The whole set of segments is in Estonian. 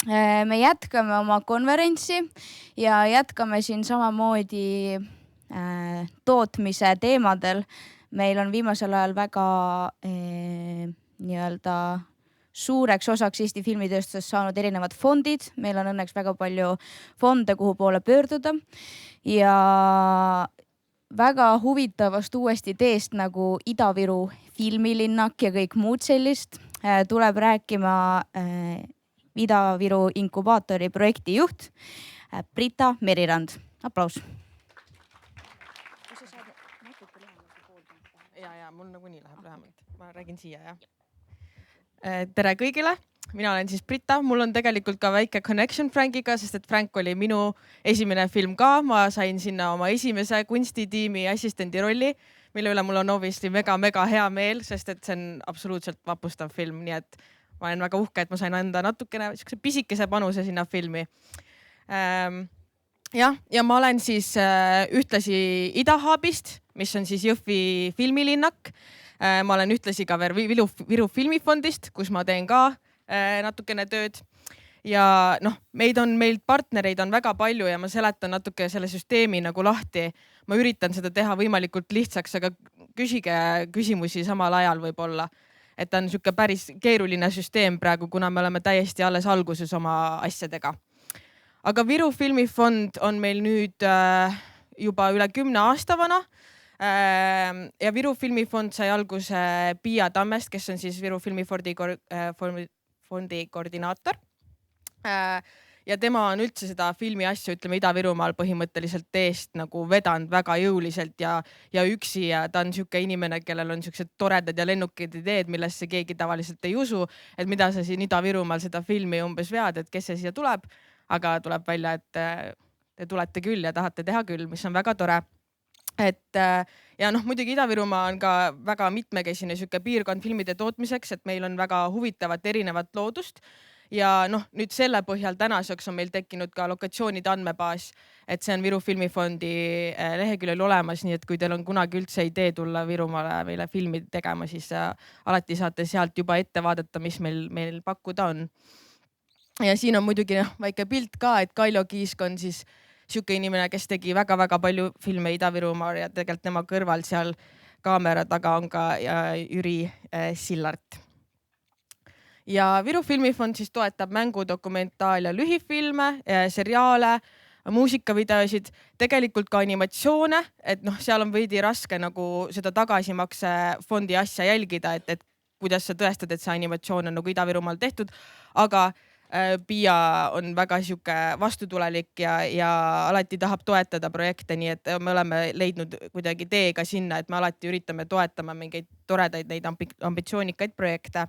Me jätkame oma konverentsi ja jätkame siin samamoodi tootmise teemadel. Meil on viimasel ajal väga nii-öelda suureks osaks Eesti filmitööstusest saanud erinevad fondid. Meil on õnneks väga palju fonde, kuhu poole pöörduda ja väga huvitavast uuest ideest nagu Ida-Viru filmilinnak ja kõik muud sellist tuleb rääkima Ida-Viru inkubaatori projekti juht Brita Merirand. Aplaus. Ja mul nagunii läheb lähemalt. Ma räägin siia, jah. Tere kõigile. Mina olen siis Brita. Mul on tegelikult ka väike connection Frankiga, sest et Frank oli minu esimene film ka. Ma sain sinna oma esimese kunstitiimi assistendi rolli, mille üle mul on obviously mega hea meel, sest et see on absoluutselt vapustav film. Nii et ma olen väga uhke, et ma sain anda natukene pisikese panuse sinna filmi. Ja ma olen siis ühtlasi Idahaabist, mis on siis Jõhvi filmilinnak. Ma olen ühtlasi ka Viru filmifondist, kus ma teen ka natukene tööd. Ja meilt partnereid on väga palju ja ma seletan natuke selle süsteemi nagu lahti. Ma üritan seda teha võimalikult lihtsaks, aga küsige küsimusi samal ajal võib-olla. Et ta on siuke päris keeruline süsteem praegu, kuna me oleme täiesti alles alguses oma asjadega. Aga Viru filmifond on meil nüüd juba üle 10 aasta vana. Ja Viru filmifond sai alguse Pia Tammest, kes on siis Viru filmifondi koordinaator. Ja tema on üldse seda filmi asju, ütleme Ida-Virumaal põhimõtteliselt eest nagu vedanud väga jõuliselt ja üksi. Ja ta on siuke inimene, kellel on siuksed toredad ja lennukid ideed, millesse keegi tavaliselt ei usu. Et mida sa siin Ida-Virumaal seda filmi umbes vead, et kes see siia tuleb. Aga tuleb välja, et te tulete küll ja tahate teha küll, mis on väga tore. Ja muidugi Ida-Virumaa on ka väga mitmekesine siuke piirkond filmide tootmiseks, et meil on väga huvitavat erinevat loodust. Ja nüüd selle põhjal tänaseks on meil tekkinud ka lokatsioonide andmebaas, et see on Viru filmifondi leheküljel olemas, nii et kui teil on kunagi üldse idee tulla Virumaale meile filmi tegema, siis alati saate sealt juba ette vaadata, mis meil pakkuda on. Ja siin on muidugi väike pilt ka, et Kaljo Kiisk on siis siuke inimene, kes tegi väga palju filme Ida-Virumaal ja tegelikult tema kõrval seal kaamera taga on ka Jüri Sillart. Ja Viru filmifond siis toetab mängu, dokumentaal ja lühifilme, seriaale, muusikavideosid, tegelikult ka animatsioone, et seal on veidi raske nagu seda tagasimakse fondi asja jälgida, et kuidas sa tõestad, et see animatsioon on nagu Ida-Virumaal tehtud, aga Pia on väga siuke vastutulelik ja alati tahab toetada projekte, nii et me oleme leidnud kuidagi teega sinna, et me alati üritame toetama mingeid toredaid neid ambitsioonikaid projekte.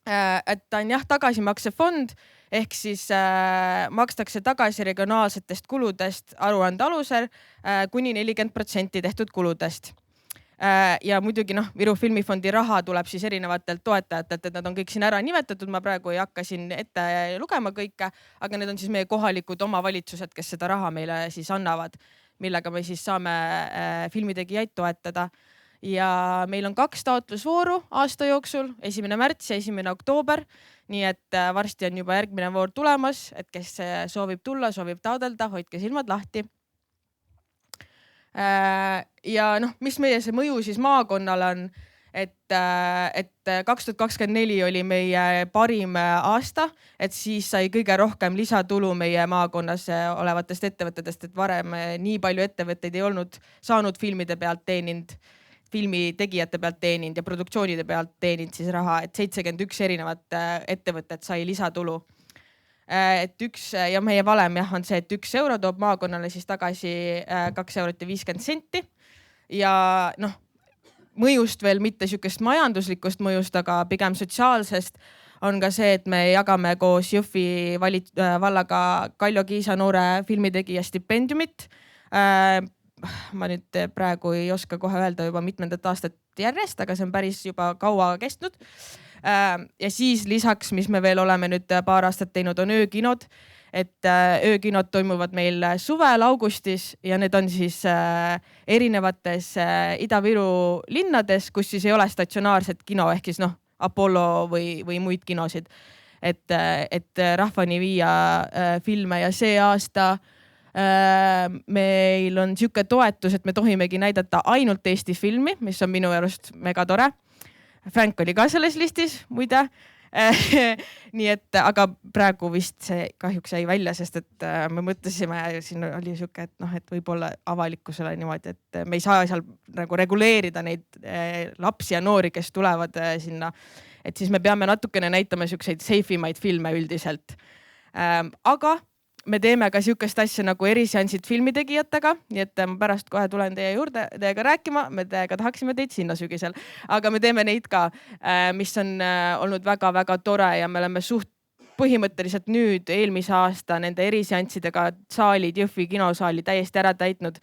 Et ta on tagasimaksefond ehk siis makstakse tagasi regionaalsetest kuludest aruande alusel kuni 40% tehtud kuludest. Ja muidugi Viru filmifondi raha tuleb siis erinevatelt toetajatelt, et nad on kõik siin ära nimetatud. Ma praegu ei hakka siin ette lugema kõike, aga need on siis meie kohalikud omavalitsused, kes seda raha meile siis annavad, millega me siis saame filmitegijaid toetada. Ja meil on 2 taotlusvooru aasta jooksul, 1. märts ja 1. oktoober. Nii et varsti on juba järgmine voor tulemas, et kes soovib tulla, soovib taodelda, hoidke silmad lahti. Ja mis meie see mõju siis maakonnale on, et 2024 oli meie parim aasta, et siis sai kõige rohkem lisatulu meie maakonnas olevatest ettevõtetest, et varem nii palju ettevõtteid ei olnud saanud filmide pealt teeninud, filmitegijate pealt teeninud ja produktsioonide pealt teeninud siis raha, et 71 erinevat ettevõtet sai lisatulu. Et ja meie valem on see, et 1 euro toob maakonnale siis tagasi 2 eurot ja 50 senti. Ja mõjust veel mitte siukest majanduslikust mõjust, aga pigem sotsiaalsest on ka see, et me jagame koos Jõhvi vallaga Kaljo Kiisa noore filmitegija stipendiumit. Ma nüüd praegu ei oska kohe öelda juba mitmendat aastat järjest, aga see on päris juba kaua kestnud. Ja siis lisaks, mis me veel oleme nüüd paar aastat teinud, on öökinod. Et öökinod toimuvad meil suvel augustis ja need on siis erinevates Ida-Viru linnades, kus siis ei ole statsionaarset kino ehk siis Apollo või muid kinosid. et rahvani viia filme ja see aasta meil on sihuke toetus, et me tohimegi näidata ainult Eesti filmi, mis on minu arust mega tore. Frank oli ka selles listis, muide. Nii et, aga praegu vist see kahjuks jäi välja, sest et me mõtlesime, siin oli sihuke, et noh, et võib-olla avalikkusele niimoodi, et me ei saa seal nagu reguleerida neid lapsi ja noori, kes tulevad sinna. Et siis me peame natukene näitama siukseid seifimaid filme üldiselt. Aga me teeme ka sihukest asja nagu eriseansid filmitegijatega, nii et ma pärast kohe tulen teie juurde teiega rääkima, me teiega tahaksime teid sinna sügisel, aga me teeme neid ka, mis on olnud väga-väga tore ja me oleme põhimõtteliselt nüüd eelmise aasta nende eriseanssidega saalid, Jõhvi kinosaali täiesti ära täitnud.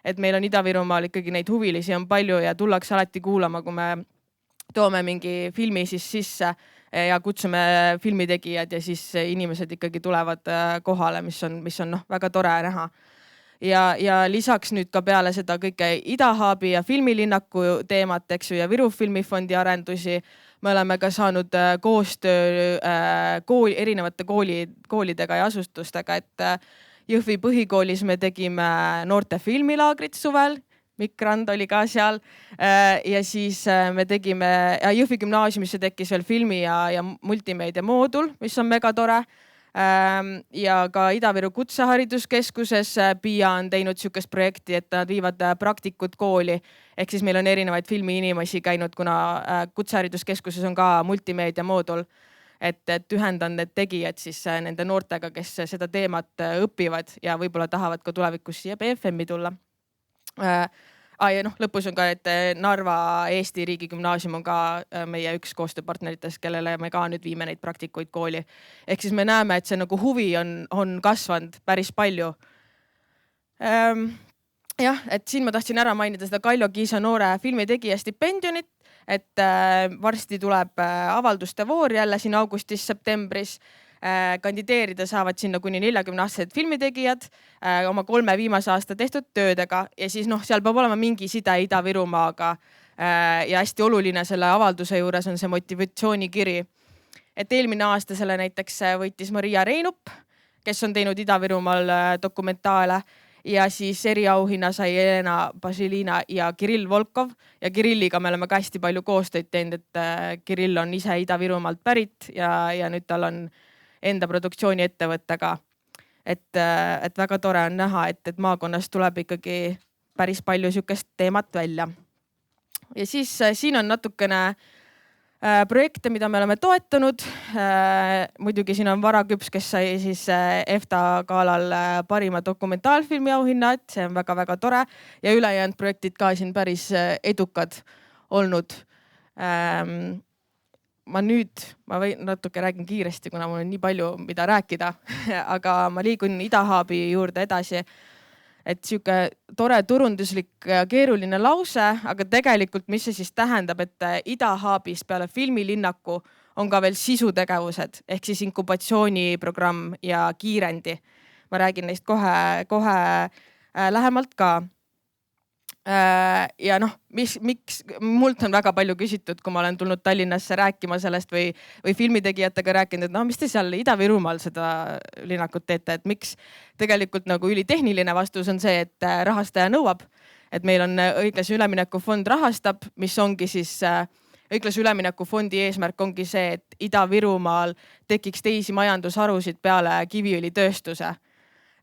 Et meil on Ida-Virumaal ikkagi neid huvilisi on palju ja tullakse alati kuulama, kui me toome mingi filmi siis sisse ja kutsume filmitegijad ja siis inimesed ikkagi tulevad kohale, mis on väga tore näha. Ja lisaks nüüd ka peale seda kõike Idahaabi ja filmilinnaku teemat, eks ju, ja Viru Filmifondi arendusi, me oleme ka saanud koostöö erinevate koolidega ja asustustega, et Jõhvi põhikoolis me tegime noorte filmilaagrit suvel, Mikk Rand oli ka seal ja siis me tegime, Jõhvi gümnaasiumisse tekkis veel filmi ja multimeedia moodul, mis on mega tore. Ja ka Ida-Viru Kutsehariduskeskuses Piia on teinud sihukest projekti, et nad viivad praktikud kooli. Ehk siis meil on erinevaid filmiinimesi käinud, kuna Kutsehariduskeskuses on ka multimeedia moodul. Et ühendan need tegijad siis nende noortega, kes seda teemat õpivad ja võib-olla tahavad ka tulevikus siia BFM-i tulla. Ja lõpus on ka, et Narva Eesti Riigigümnaasium on ka meie üks koostööpartneritest, kellele me ka nüüd viime neid praktikuid kooli. Ehk siis me näeme, et see nagu huvi on kasvanud päris palju. Jah, et siin ma tahtsin ära mainida seda Kaljo Kiisa noore filmitegija stipendiumit, et varsti tuleb avalduste voor jälle siin augustis-septembris. Kandideerida saavad sinna kuni 40-aastased filmitegijad oma 3 viimase aasta tehtud töödega ja siis seal peab olema mingi side Ida-Virumaaga ja hästi oluline selle avalduse juures on see motivatsioonikiri. Et eelmine aasta selle näiteks võitis Maria Reinup, kes on teinud Ida-Virumaal dokumentaale ja siis eriauhinna sai Elena Basilina ja Kirill Volkov ja Kirilliga me oleme ka hästi palju koostöid teinud, et Kirill on ise Ida-Virumaalt pärit ja nüüd tal on enda produktsiooni ettevõttega. Et väga tore on näha, et maakonnas tuleb ikkagi päris palju sihukest teemat välja. Ja siis siin on natukene projekte, mida me oleme toetanud. Muidugi siin on Vara Küps, kes sai siis EFTA galal parima dokumentaalfilmi auhinna, et see on väga-väga tore ja ülejäänud projektid ka siin päris edukad olnud. Ma natuke räägin kiiresti, kuna mul on nii palju, mida rääkida, aga ma liigun Idahaabi juurde edasi. Et sihuke tore turunduslik ja keeruline lause, aga tegelikult mis see siis tähendab, et Idahaabis peale filmilinnaku on ka veel sisutegevused ehk siis inkubatsiooniprogramm ja kiirendi. Ma räägin neist kohe lähemalt ka. Ja miks mult on väga palju küsitud, kui ma olen tulnud Tallinnasse rääkima sellest või filmitegijatega rääkinud, et mis te seal Ida-Virumaal seda linnakut teete, et miks tegelikult nagu ülitehniline vastus on see, et rahastaja nõuab, et meil on õiglase ülemineku fond rahastab, mis ongi siis õiglase ülemineku fondi eesmärk ongi see, et Ida-Virumaal tekiks teisi majandusharusid peale kiviõlitööstuse.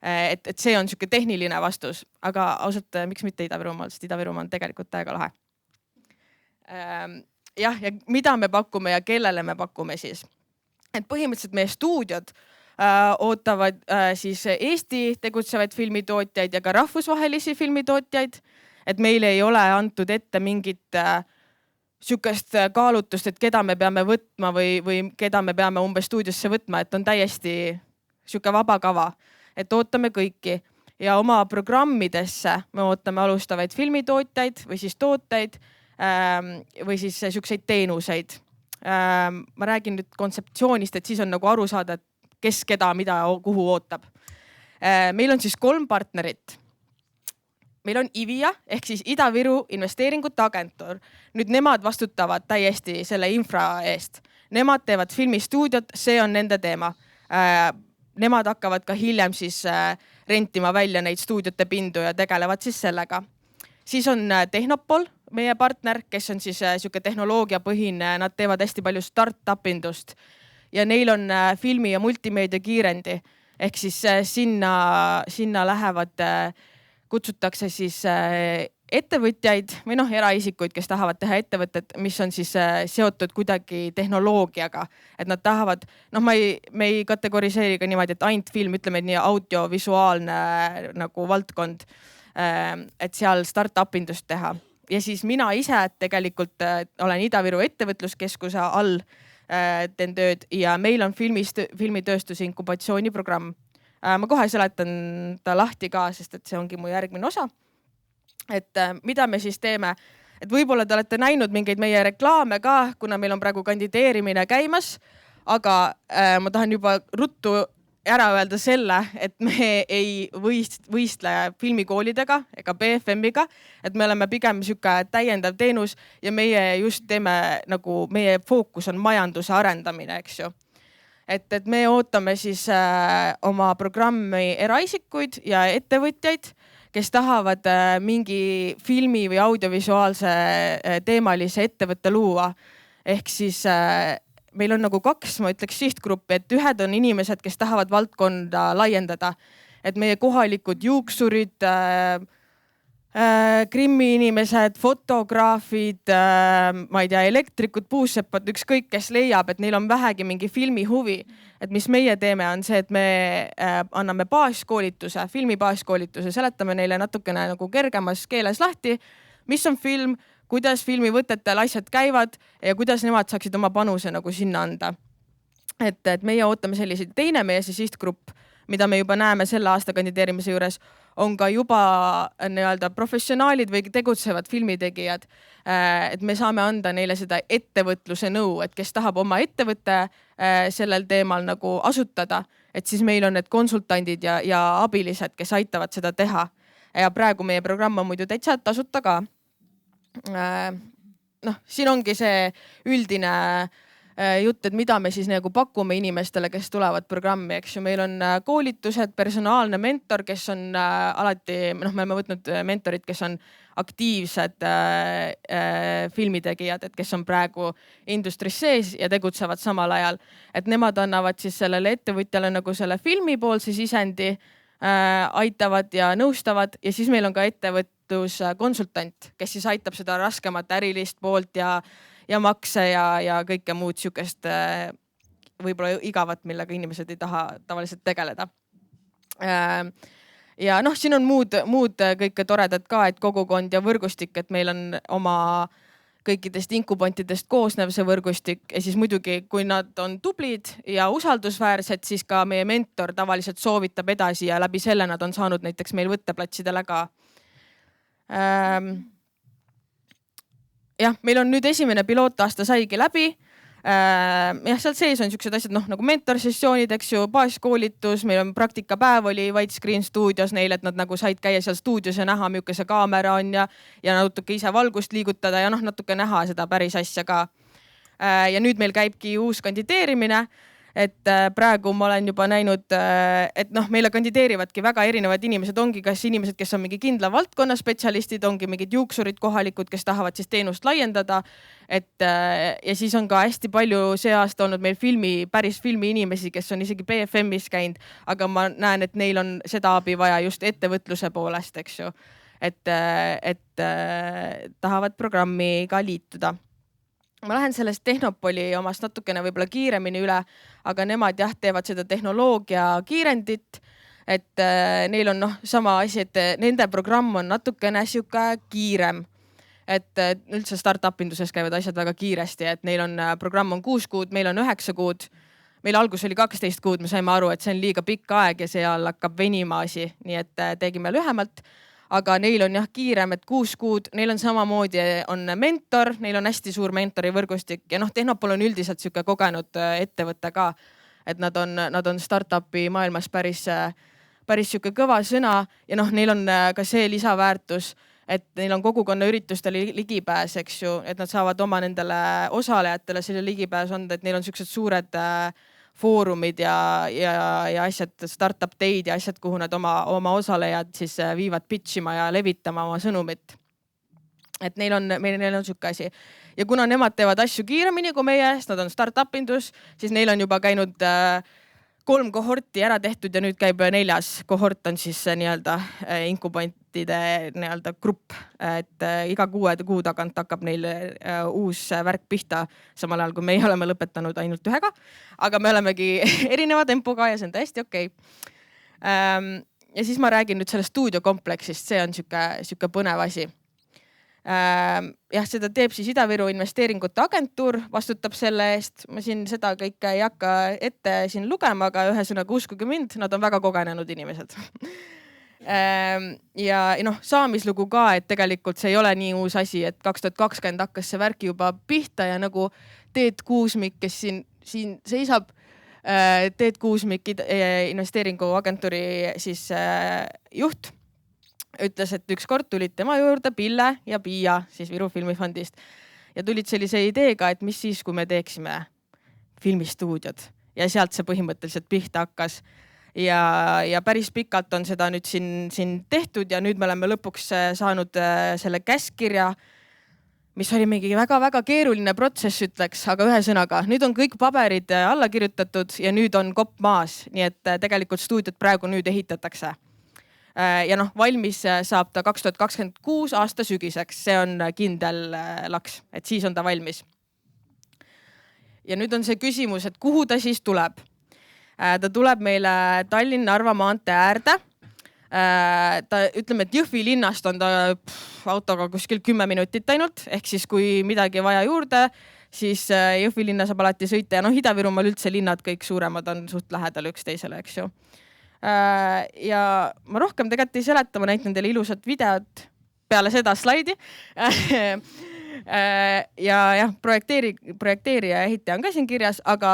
Et see on sihuke tehniline vastus, aga ausalt, miks mitte Ida-Virumaal, sest Ida-Virumaa on tegelikult täiega lahe. Ja mida me pakume ja kellele me pakume siis? Et põhimõtteliselt meie stuudiod ootavad siis Eesti tegutsevaid filmitootjaid ja ka rahvusvahelisi filmitootjaid. Et meil ei ole antud ette mingit sihukest kaalutust, et keda me peame võtma või keda me peame umbes stuudiosse võtma, et on täiesti sihuke vaba kava. Et ootame kõiki ja oma programmidesse me ootame alustavaid filmitootjaid või siis tooteid või siis sihukseid teenuseid. Ma räägin nüüd kontseptsioonist, et siis on nagu aru saada, et kes keda, mida, kuhu ootab. Meil on siis 3 partnerit. Meil on IVIA ehk siis Ida-Viru investeeringute agentuur. Nüüd nemad vastutavad täiesti selle infra eest. nemad teevad filmistuudiot, see on nende teema. Nemad hakkavad ka hiljem siis rentima välja neid stuudiote pindu ja tegelevad siis sellega. Siis on Tehnopol, meie partner, kes on siis siuke tehnoloogiapõhine, nad teevad hästi palju start-upindust ja neil on filmi ja multimeedia kiirendi. Ehk siis sinna lähevad, kutsutakse siis ettevõtjaid või eraisikuid, kes tahavad teha ettevõtet, mis on siis seotud kuidagi tehnoloogiaga. Et nad tahavad, me ei kategoriseeri ka niimoodi, et ainult film, ütleme nii audiovisuaalne nagu valdkond, et seal start-upindust teha. Ja siis mina ise tegelikult olen Ida-Viru ettevõtluskeskuse all, teen tööd ja meil on filmitööstuse inkubatsiooniprogramm. Ma kohe seletan ta lahti ka, sest et see ongi mu järgmine osa. Et mida me siis teeme, et võib-olla te olete näinud mingeid meie reklaame ka, kuna meil on praegu kandideerimine käimas, aga ma tahan juba ruttu ära öelda selle, et me ei võistle filmikoolidega ega BFM-iga, et me oleme pigem siuke täiendav teenus ja meie just teeme nagu meie fookus on majanduse arendamine, eks ju. Et me ootame siis oma programmi eraisikuid ja ettevõtjaid, kes tahavad mingi filmi või audiovisuaalse teemalise ettevõtte luua. Ehk siis meil on nagu 2, ma ütleks, sihtgruppi, et ühed on inimesed, kes tahavad valdkonda laiendada. Et meie kohalikud juuksurid, krimmi-inimesed, fotograafid, ma ei tea, elektrikud, puusseppad, ükskõik kes leiab, et neil on vähegi mingi filmi huvi. Et mis meie teeme on see, et me anname baaskoolituse, filmi baaskoolituse, seletame neile natukene nagu kergemas keeles lahti, mis on film, kuidas filmivõtetel asjad käivad ja kuidas nemad saaksid oma panuse nagu sinna anda. Et meie ootame selliseid. Teine meie sihtgrupp, mida me juba näeme selle aasta kandideerimise juures, on ka juba professionaalid või tegutsevad filmitegijad. Et me saame anda neile seda ettevõtluse nõu, et kes tahab oma ettevõtte sellel teemal nagu asutada, et siis meil on need konsultandid ja abilised, kes aitavad seda teha. Ja praegu meie programm on muidu täitsa tasuta ka. Siin ongi see üldine jutt, et mida me siis nagu pakume inimestele, kes tulevad programmi, eks ju. Meil on koolitused, personaalne mentor, kes on alati, me oleme võtnud mentorid, kes on aktiivsed filmitegijad, et kes on praegu industris sees ja tegutsevad samal ajal. Et nemad annavad siis sellele ettevõtjale nagu selle filmipoolse sisendi, aitavad ja nõustavad ja siis meil on ka ettevõtluskonsultant, kes siis aitab seda raskemat ärilist poolt ja makse ja kõike muud siukest võib-olla igavat, millega inimesed ei taha tavaliselt tegeleda. Ja siin on muud kõike toredad ka, et kogukond ja võrgustik, et meil on oma kõikidest inkubantidest koosnev see võrgustik ja siis muidugi, kui nad on tublid ja usaldusväärsed, siis ka meie mentor tavaliselt soovitab edasi ja läbi selle nad on saanud näiteks meil võtteplatsidele ka. Jah, meil on nüüd esimene pilootaasta saigi läbi. Seal sees on siuksed asjad nagu mentorsessioonid, eks ju, baaskoolitus, meil on praktikapäev oli Whitescreen stuudios neil, et nad nagu said käia seal stuudios ja näha, milline see kaamera on ja natuke ise valgust liigutada ja natuke näha seda päris asja ka. Ja nüüd meil käibki uus kandideerimine, et praegu ma olen juba näinud, et meile kandideerivadki väga erinevad inimesed, ongi kas inimesed, kes on mingi kindla valdkonna spetsialistid, ongi mingid juuksurid kohalikud, kes tahavad siis teenust laiendada. Ja siis on ka hästi palju see aasta olnud meil päris filmi inimesi, kes on isegi BFM-is käinud, aga ma näen, et neil on seda abi vaja just ettevõtluse poolest, eks ju, et tahavad programmi ka liituda. Ma lähen sellest Tehnopoli omast natukene võib-olla kiiremini üle, aga nemad teevad seda tehnoloogia kiirendit, et neil on sama asi, et nende programm on natukene siuke kiirem. Et üldse start-upinduses käivad asjad väga kiiresti, et neil on programm on 6 kuud, meil on 9 kuud. Meil algus oli 12 kuud, me saime aru, et see on liiga pikk aeg ja seal hakkab venima asi, nii et tegime lühemalt. Aga neil on kiirem, et 6 kuud, neil on samamoodi on mentor, neil on hästi suur mentori võrgustik ja Tehnopol on üldiselt siuke kogenud ettevõte ka, et nad on start-upi maailmas päris siuke kõva sõna ja neil on ka see lisaväärtus, et neil on kogukonna üritustele ligipääs, eks ju, et nad saavad oma nendele osalejatele selle ligipääs anda, et neil on siuksed suured foorumid ja asjad, startup day'd ja asjad, kuhu nad oma osalejad siis viivad pitch ima ja levitama oma sõnumit. Et neil on siuke asi. Ja kuna nemad teevad asju kiiremini kui meie, sest nad on startup indus, siis neil on juba käinud 3 kohorti ära tehtud ja nüüd käib 4. kohort on siis nii-öelda inkubaantide nii-öelda grupp, et iga 6 kuu tagant hakkab neil uus värk pihta, samal ajal kui meie oleme lõpetanud ainult 1. Aga me olemegi erineva tempoga ja see on täiesti okei. Ja siis ma räägin nüüd sellest stuudiokompleksist, see on siuke põnev asi. Jah, seda teeb siis Ida-Viru investeeringute agentuur, vastutab selle eest. Ma siin seda kõike ei hakka ette siin lugema, aga ühesõnaga uskuge mind, nad on väga kogenenud inimesed. Ja saamislugu ka, et tegelikult see ei ole nii uus asi, et 2020 hakkas see värk juba pihta ja nagu Teet Kuusmik, kes siin seisab, Teet Kuusmik investeeringuagentuuri siis juht, ütles, et ükskord tulid tema juurde Pille ja Piia siis Viru Filmifondist ja tulid sellise ideega, et mis siis, kui me teeksime filmistuudiod ja sealt see põhimõtteliselt pihta hakkas. Ja päris pikalt on seda nüüd siin tehtud ja nüüd me oleme lõpuks saanud selle käskkirja, mis oli mingi väga-väga keeruline protsess, ütleks, aga ühesõnaga, nüüd on kõik paberid alla kirjutatud ja nüüd on kopp maas, nii et tegelikult stuudiot praegu nüüd ehitatakse. Ja valmis saab ta 2026 aasta sügiseks, see on kindel laks, et siis on ta valmis. Ja nüüd on see küsimus, et kuhu ta siis tuleb? Ta tuleb meile Tallinn-Narva maantee äärde. Ta ütleme, et Jõhvi linnast on ta autoga kuskil 10 minutit ainult, ehk siis kui midagi vaja juurde, siis Jõhvi linna saab alati sõita ja Ida-Virumaal üldse linnad kõik suuremad on suht lähedal üksteisele, eks ju. Ja ma rohkem tegelikult ei seleta, ma näitan teile ilusat videot peale seda slaidi. Ja projekteerija ja ehitaja on ka siin kirjas, aga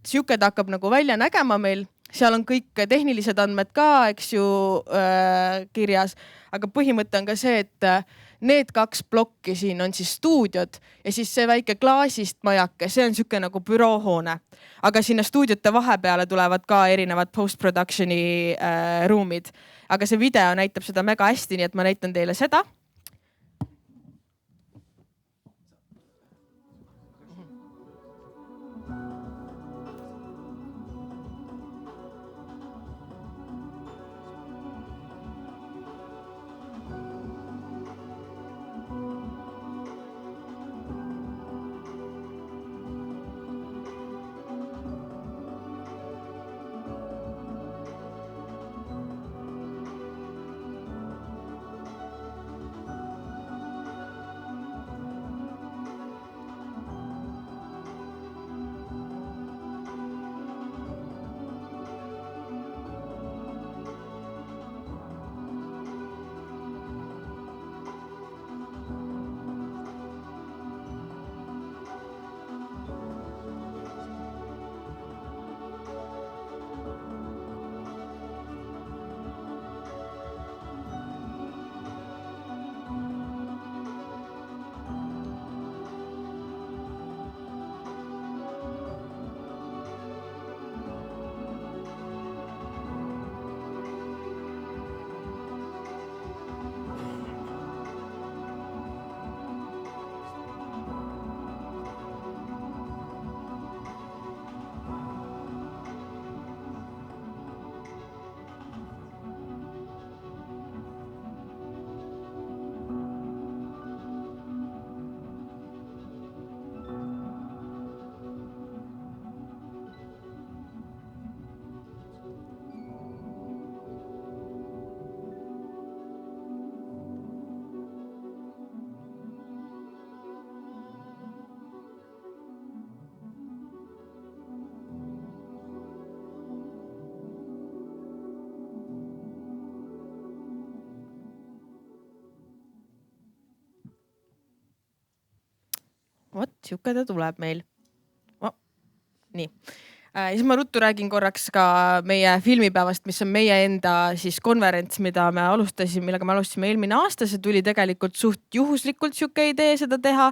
siuke ta hakkab nagu välja nägema meil. Seal on kõik tehnilised andmed ka, eks ju, kirjas, aga põhimõte on ka see, et need 2 plokki siin on siis stuudiod ja siis see väike klaasist majake, see on siuke nagu büroohoone. Aga sinna stuudiote vahepeale tulevad ka erinevad post-productioni ruumid. Aga see video näitab seda mega hästi, nii et ma näitan teile seda. Vot, siuke ta tuleb meil. Nii. Siis ma ruttu räägin korraks ka meie filmipäevast, mis on meie enda siis konverents, millega me alustasime eelmine aasta. See tuli tegelikult suht juhuslikult sihuke idee seda teha,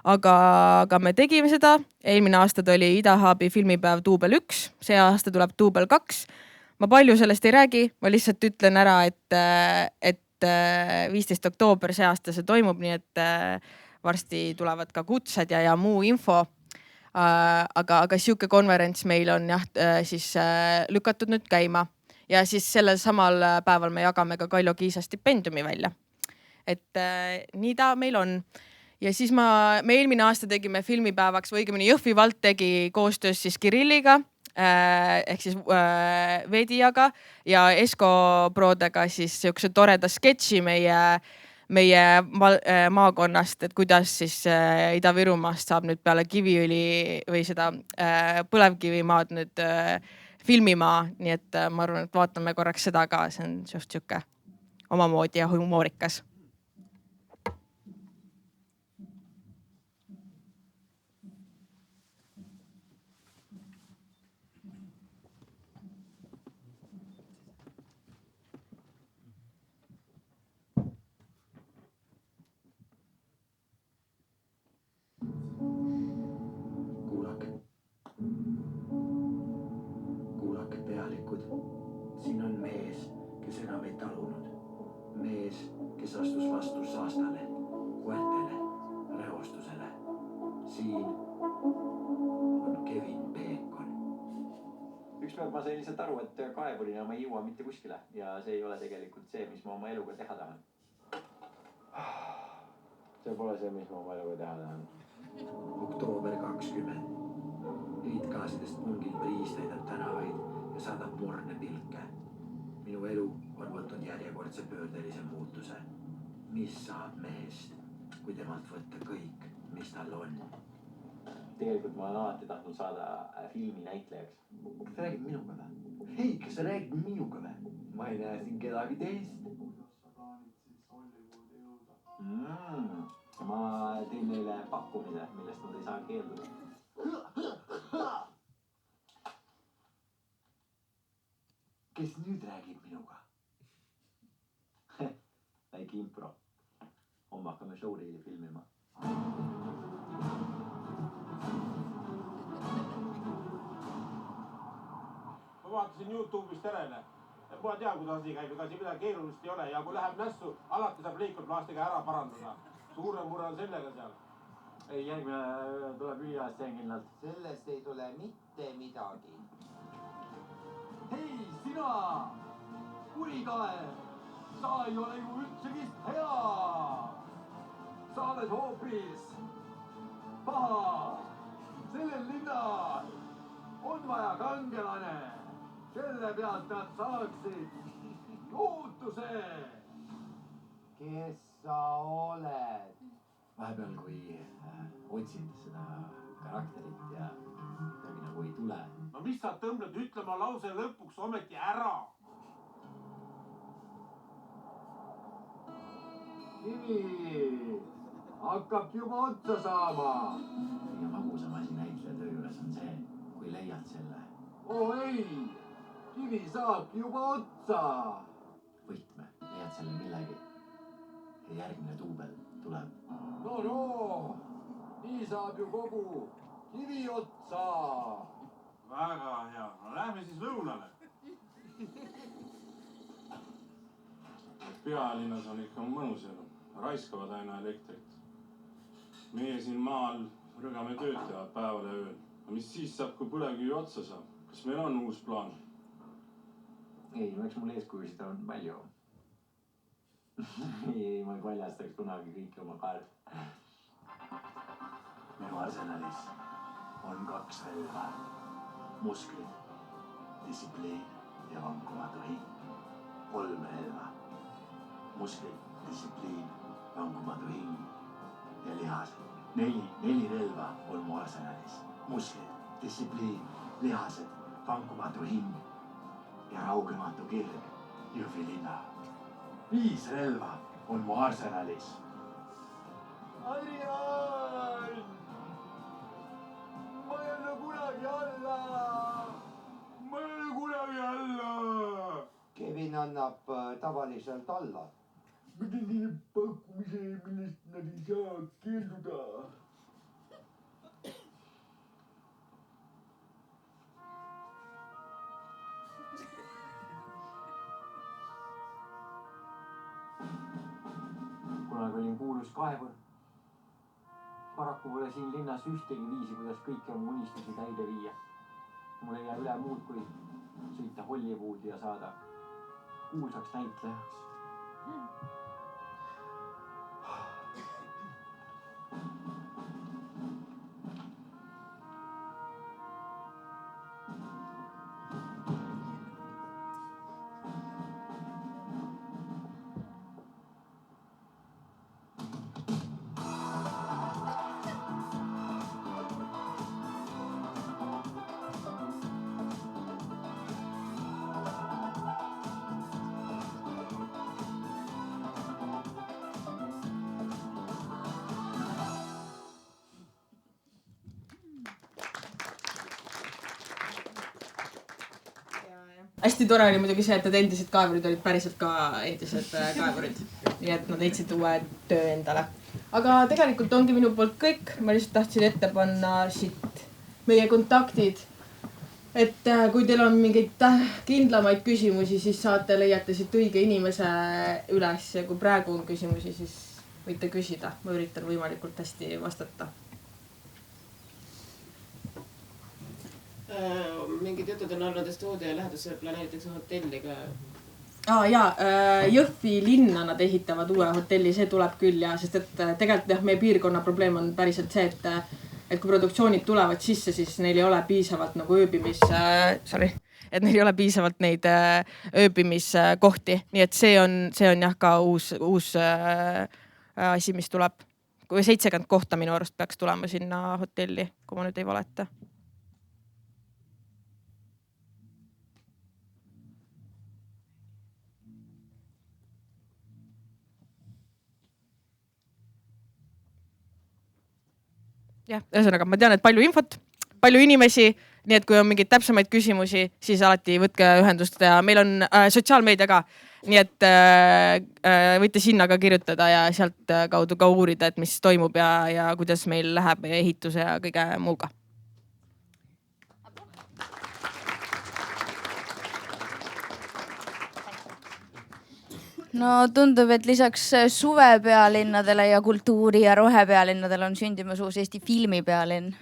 aga me tegime seda. Eelmine aasta tuli Idahubi filmipäev duubel 1, see aasta tuleb duubel 2. Ma palju sellest ei räägi, ma lihtsalt ütlen ära, et 15. oktoober see aasta see toimub, nii et varsti tulevad ka kutsed ja muu info. Aga sihuke konverents meil on jah siis lükatud nüüd käima ja siis sellel samal päeval me jagame ka Kaljo Kiisa stipendiumi välja. Et nii ta meil on. Ja siis me eelmine aasta tegime filmipäevaks või õigemini Jõhvi vald tegi koostöös siis Kirilliga ehk siis Vedijaga ja Esko Prodega siis siukse toreda sketši meie maakonnast, et kuidas siis Ida-Virumaast saab nüüd peale Kiviõli või seda põlevkivimaad nüüd filmimaa. Nii et ma arvan, et vaatame korraks seda ka, see on just siuke omamoodi ja humoorikas. Siin on mees, kes enam ei talunud. Mees, kes astus vastu saastale, koertele, reostusele. Siin on Kevin Bacon. Ükspäev ma sain lihtsalt aru, et kaevurina ma ei jõua mitte kuskile ja see ei ole tegelikult see, mis ma oma eluga teha tahan. See pole see, mis ma oma eluga teha tahan. Oktoober 20. Heitgaasidest pungil priis täidab tänavaid ja saadab morne pilke. Minu elu on võtnud järjekordse pöördelise muutuse. Mis saab mehest, kui temalt võtta kõik, mis tal on? Tegelikult ma olen alati tahtnud saada filmi näitlejaks. Kas sa räägid minuga või? Hei, kas sa räägid minuga või? Ma ei näe siin kedagi teist. Ma teen neile pakkumise, millest nad ei saa keelduda. Kes nüüd räägib minuga? Väike impro. Homme hakkame showreeli filmima. Ma vaatasin YouTube'ist järele. Ma tean, kuidas asi käib, ega siin midagi keerulist ei ole ja kui läheb nässu, alati saab leikotplaastiga ära parandada. Suure mure on sellega seal. Ei, järgmine tuleb üliajast seenkindlalt. Sellest ei tule mitte midagi. Hei, sina! Kurikae! Sa ei ole ju üldsegist hea! Sa oled hoopis paha! Sellel linnal on vaja kangelane! Selle pealt nad saaksid lootuse! Kes sa oled? Vahepeal, kui otsid seda karakterit ja midagi nagu ei tule. No mis sa tõmbled ütlema lause lõpuks ometi ära? Kivi! Hakkab juba otsa saama! Kõige magusam asi näitleja töö juures on see, kui leiad selle. Oh ei! Kivi saabki juba otsa! Võtme, leiad selle millegi. Ja järgmine duubel tuleb. No, nii saab ju kogu kivi otsa! Väga hea. No lähme siis lõunale. Pealinnas on ikka mõnus elu. Raiskavad aina elektrit. Meie siin maal rõgame tööd teha päeval ja ööl. Aga mis siis saab, kui põlevkivi otsa saab? Kas meil on uus plaan? Ei, no eks mul eeskujusid on palju. Ei, ma ei paljastaks kunagi kõiki oma kaarte. Minu arsenalis on 2 relva. Musklid, distsipliin ja vankumatu hing. 3 relva. Musklid, distsipliin, vankumatu hing ja lihased. 4 relva on mu arsenalis. Musklid, distsipliin, lihased, vankumatu hing ja raugematu kirg Jõhvi linna. 5 relva on mu arsenalis. Adrian! Ma ei anna kunagi alla! annab tavaliselt alla. Ma tegin pakkumise, millest nad ei saa keelduda. Kunagi olin kuulus kaevur. Paraku pole siin linnas ühtegi viisi, kuidas kõiki oma unistusi täide viia. Mul ei jää üle muud, kui sõita Hollywoodi ja saada kuulsaks näitlejaks. Hästi tore oli muidugi see, et need endised kaevurid olid päriselt ka endised kaevurid. Nii et nad leidsid uue töö endale. Aga tegelikult ongi minu poolt kõik. Ma lihtsalt tahtsin ette panna siit meie kontaktid. Et kui teil on mingeid kindlamaid küsimusi, siis saate leiate siit õige inimese üles. Ja kui praegu on küsimusi, siis võite küsida. Ma üritan võimalikult hästi vastata. Mingid jutud on olnud, et stuudio lähedusse planeeritakse hotelli ka. Jõhvi linna nad ehitavad uue hotelli, see tuleb küll ja sest et tegelikult meie piirkonna probleem on päriselt see, et kui produktsioonid tulevad sisse, siis neil ei ole piisavalt nagu et neil ei ole piisavalt neid ööbimiskohti. Nii et see on jah ka uus asi, mis tuleb. Kui 70 kohta minu arust peaks tulema sinna hotelli, kui ma nüüd ei valeta. Jah, ühesõnaga, ma tean, et palju infot, palju inimesi, nii et kui on mingeid täpsemaid küsimusi, siis alati võtke ühendust ja meil on sotsiaalmeedia ka. Nii et võite sinna ka kirjutada ja sealt kaudu ka uurida, et mis toimub ja kuidas meil läheb ehituse ja kõige muuga. No tundub, et lisaks suvepealinnadele ja kultuuri- ja rohepealinnadele on sündimas uus Eesti filmipealinn.